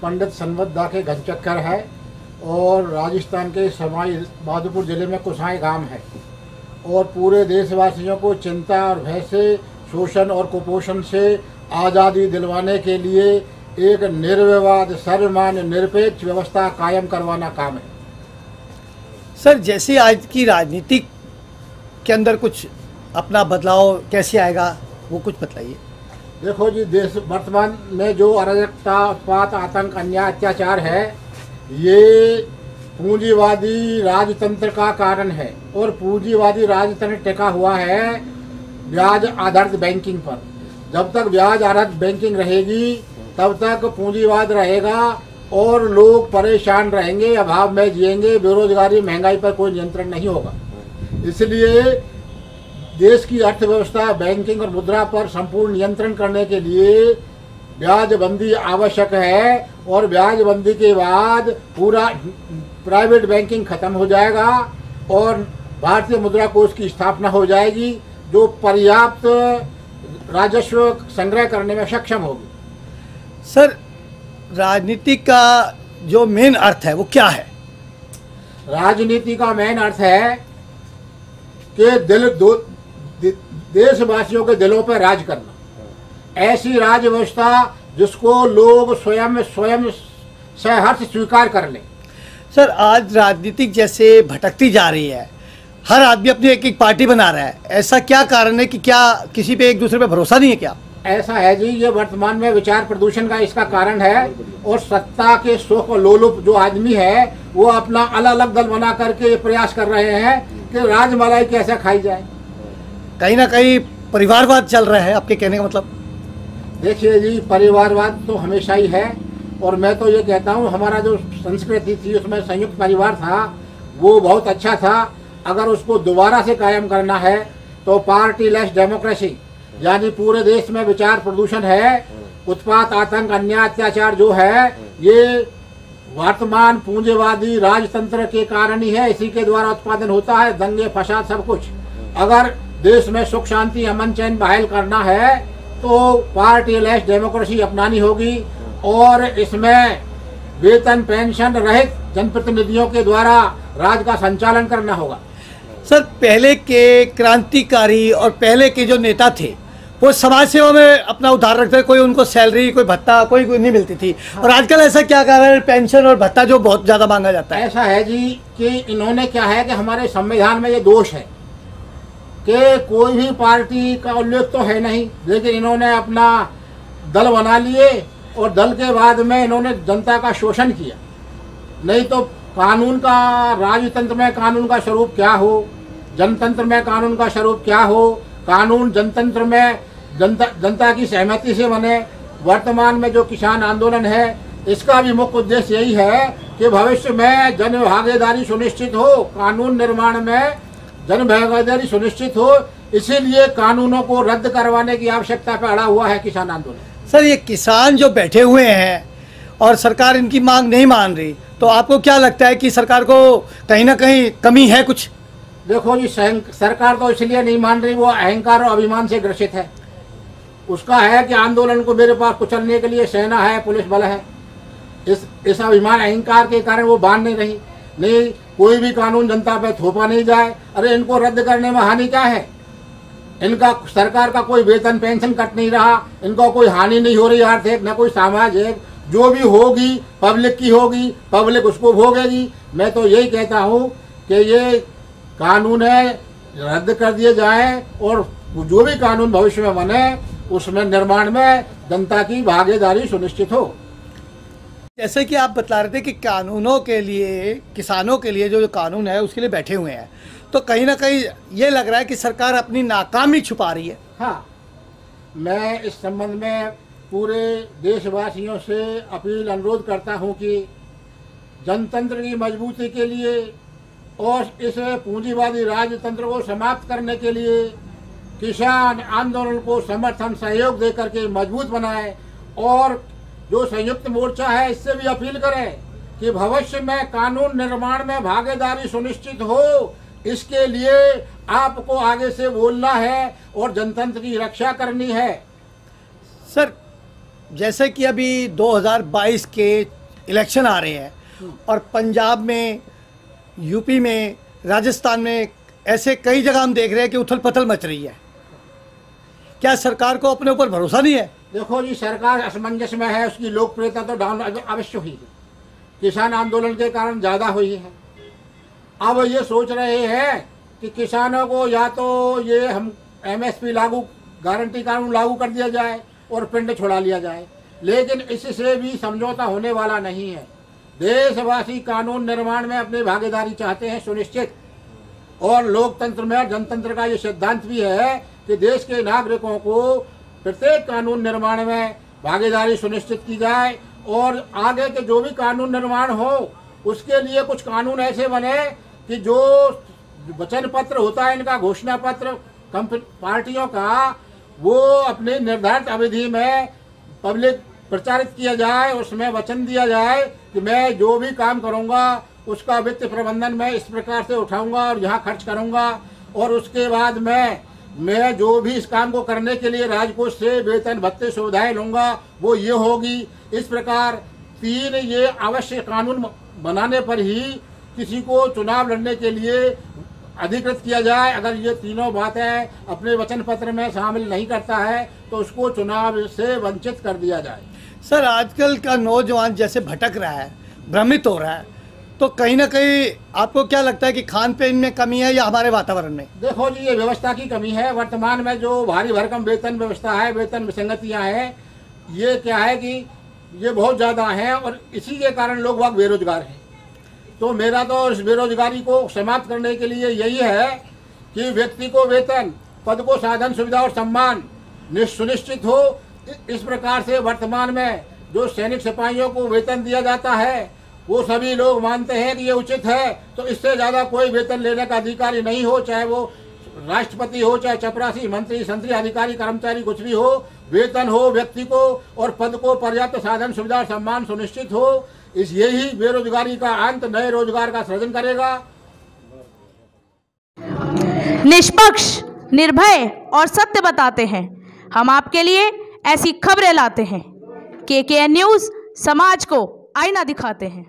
पंडित संवद्दा के घनचक्कर है और राजस्थान के सवाई माधोपुर जिले में कुसाई गांव है और पूरे देशवासियों को चिंता और भय से, शोषण और कुपोषण से आज़ादी दिलवाने के लिए एक निर्विवाद, सर्वमान्य, निरपेक्ष व्यवस्था कायम करवाना काम है। सर, जैसे आज की राजनीति के अंदर कुछ अपना बदलाव कैसे आएगा, वो कुछ बताइए। देखो जी, देश वर्तमान में जो अराजकता, उत्पात, आतंक, अन्याय, अत्याचार है, ये पूंजीवादी राजतंत्र का कारण है और पूंजीवादी राजतंत्र टिका हुआ है ब्याज आधारित बैंकिंग पर। जब तक ब्याज आधारित बैंकिंग रहेगी तब तक पूंजीवाद रहेगा और लोग परेशान रहेंगे, अभाव में जिएंगे, बेरोजगारी, महंगाई पर कोई नियंत्रण नहीं होगा। इसलिए देश की अर्थव्यवस्था, बैंकिंग और मुद्रा पर संपूर्ण नियंत्रण करने के लिए ब्याजबंदी आवश्यक है और ब्याजबंदी के बाद पूरा प्राइवेट बैंकिंग खत्म हो जाएगा और भारतीय मुद्रा कोष की स्थापना हो जाएगी जो पर्याप्त राजस्व संग्रह करने में सक्षम होगी। सर, राजनीति का जो मेन अर्थ है वो क्या है? राजनीति का मेन अर्थ है कि देशवासियों के दिलों पर राज करना, ऐसी राज व्यवस्था जिसको लोग स्वयं सहर्ष स्वीकार कर लें। सर, आज राजनीतिक जैसे भटकती जा रही है, हर आदमी अपनी एक एक पार्टी बना रहा है, ऐसा क्या कारण है कि क्या किसी पे एक दूसरे पे भरोसा नहीं है क्या? ऐसा है जी, ये वर्तमान में विचार प्रदूषण का इसका कारण है और सत्ता के शौक और लोलुप जो आदमी है वो अपना अलग अलग दल बना करके प्रयास कर रहे हैं कि राजमलाई कैसे खाई जाए। कहीं ना कहीं परिवारवाद चल रहा है, आपके कहने का मतलब? देखिए जी, परिवारवाद तो हमेशा ही है और मैं तो ये कहता हूँ हमारा जो संस्कृति थी उसमें संयुक्त परिवार था वो बहुत अच्छा था। अगर उसको दोबारा से कायम करना है तो पार्टी लेस डेमोक्रेसी, यानी पूरे देश में विचार प्रदूषण है, उत्पात, आतंक, अन्याय, अत्याचार जो है ये वर्तमान पूंजीवादी राजतंत्र के कारण ही है। इसी के द्वारा उत्पादन होता है, दंगे फसाद सब कुछ। अगर देश में सुख शांति अमन चैन बहाल करना है तो पार्टी लेस डेमोक्रेसी अपनानी होगी और इसमें वेतन पेंशन रहित जनप्रतिनिधियों के द्वारा राज का संचालन करना होगा। सर, पहले के क्रांतिकारी और पहले के जो नेता थे वो समाज सेवा में अपना उधार रखते थे, कोई उनको सैलरी, कोई भत्ता, कोई नहीं मिलती थी। और आजकल ऐसा क्या कारण है, पेंशन और भत्ता जो बहुत ज़्यादा मांगा जाता है? ऐसा है जी कि इन्होंने क्या है कि हमारे संविधान में ये दोष है कि कोई भी पार्टी का उल्लेख तो है नहीं, लेकिन इन्होंने अपना दल बना लिए और दल के बाद में इन्होंने जनता का शोषण किया। नहीं तो कानून का, राजतंत्र में कानून का स्वरूप क्या हो, जनतंत्र में कानून का स्वरूप क्या हो, कानून जनतंत्र में जनता की सहमति से बने। वर्तमान में जो किसान आंदोलन है इसका भी मुख्य उद्देश्य यही है कि भविष्य में जन भागीदारी सुनिश्चित हो, कानून निर्माण में जन भागीदारी सुनिश्चित हो, इसीलिए कानूनों को रद्द करवाने की आवश्यकता पर अड़ा हुआ है किसान आंदोलन। सर, ये किसान जो बैठे हुए हैं और सरकार इनकी मांग नहीं मान रही, तो आपको क्या लगता है कि सरकार को कहीं ना कहीं कमी है कुछ? देखो जी, सरकार तो इसलिए नहीं मान रही, वो अहंकार और अभिमान से ग्रसित है। उसका है कि आंदोलन को मेरे पास कुचलने के लिए सेना है, पुलिस बल है। इस अभिमान, अहंकार के कारण वो बांध नहीं रही। नहीं, कोई भी कानून जनता पे थोपा नहीं जाए। अरे इनको रद्द करने में हानि क्या है? इनका सरकार का कोई वेतन पेंशन कट नहीं रहा, इनको कोई हानि नहीं हो रही आर्थिक, न कोई सामाजिक। जो भी होगी पब्लिक की होगी, पब्लिक उसको भोगेगी। मैं तो यही कहता हूँ कि ये कानून है रद्द कर दिए जाए और जो भी कानून भविष्य में बने उसमें निर्माण में जनता की भागीदारी सुनिश्चित हो। जैसे कि आप बता रहे थे कि कानूनों के लिए, किसानों के लिए जो कानून है उसके लिए बैठे हुए हैं, तो कहीं ना कहीं ये लग रहा है कि सरकार अपनी नाकामी छुपा रही है। हाँ, मैं इस संबंध में पूरे देशवासियों से अपील, अनुरोध करता हूँ कि जनतंत्र की मजबूती के लिए और इस पूंजीवादी राजतंत्र को समाप्त करने के लिए किसान आंदोलन को समर्थन, सहयोग दे करके मजबूत बनाए और जो संयुक्त मोर्चा है इससे भी अपील करें कि भविष्य में कानून निर्माण में भागीदारी सुनिश्चित हो। इसके लिए आपको आगे से बोलना है और जनतंत्र की रक्षा करनी है। सर, जैसे कि अभी 2022 के इलेक्शन आ रहे हैं और पंजाब में, यूपी में, राजस्थान में ऐसे कई जगह हम देख रहे हैं कि उथल पथल मच रही है, क्या सरकार को अपने ऊपर भरोसा नहीं है? देखो जी, सरकार असमंजस में है, उसकी लोकप्रियता तो डाउन अवश्य हुई है। किसान आंदोलन के कारण ज़्यादा हुई है। अब ये सोच रहे हैं कि किसानों को या तो ये हम MSP लागू, गारंटी कानून लागू कर दिया जाए और पिंड छुड़ा लिया जाए, लेकिन इससे भी समझौता होने वाला नहीं है। देशवासी कानून निर्माण में अपनी भागीदारी चाहते हैं सुनिश्चित, और लोकतंत्र में, जनतंत्र का ये सिद्धांत भी है कि देश के नागरिकों को प्रत्येक कानून निर्माण में भागीदारी सुनिश्चित की जाए, और आगे के जो भी कानून निर्माण हो उसके लिए कुछ कानून ऐसे बने कि जो वचन पत्र होता है इनका, घोषणा पत्र पार्टियों का, वो अपनी निर्धारित अवधि में पब्लिक प्रचारित किया जाए, उसमें वचन दिया जाए कि मैं जो भी काम करूंगा उसका वित्त प्रबंधन मैं इस प्रकार से उठाऊंगा और यहाँ खर्च करूंगा, और उसके बाद मैं जो भी इस काम को करने के लिए राजकोष से वेतन भत्ते सुविधाएं लूंगा वो ये होगी। इस प्रकार 3 ये आवश्यक कानून बनाने पर ही किसी को चुनाव लड़ने के लिए अधिकृत किया जाए। अगर ये तीनों बातें अपने वचन पत्र में शामिल नहीं करता है तो उसको चुनाव से वंचित कर दिया जाए। सर, आजकल का नौजवान जैसे भटक रहा है, भ्रमित हो रहा है, तो कहीं ना कहीं आपको क्या लगता है कि खान पीन में कमी है या हमारे वातावरण में? देखो जी, ये व्यवस्था की कमी है। वर्तमान में जो भारी भरकम वेतन व्यवस्था है, वेतन विसंगतियां हैं, ये क्या है कि ये बहुत ज़्यादा हैं और इसी के कारण लोग वहाँ बेरोजगार हैं। तो मेरा तो इस बेरोजगारी को समाप्त करने के लिए यही है कि व्यक्ति को वेतन, पद को साधन, सुविधा और सम्मान सुनिश्चित हो। इस प्रकार से वर्तमान में जो सैनिक सिपाहियों को वेतन दिया जाता है वो सभी लोग मानते हैं कि ये उचित है, तो इससे ज़्यादा कोई वेतन लेने का अधिकारी नहीं हो, चाहे वो राष्ट्रपति हो, चाहे चपरासी, मंत्री, संतरी, अधिकारी, कर्मचारी, कुछ भी हो। वेतन हो व्यक्ति को और पद को पर्याप्त साधन, सुविधा और सम्मान सुनिश्चित हो। यही बेरोजगारी का अंत, नए रोजगार का सृजन करेगा। निष्पक्ष, निर्भय और सत्य बताते हैं। हम आपके लिए ऐसी खबरें लाते हैं। KKN न्यूज़ समाज को आईना दिखाते हैं।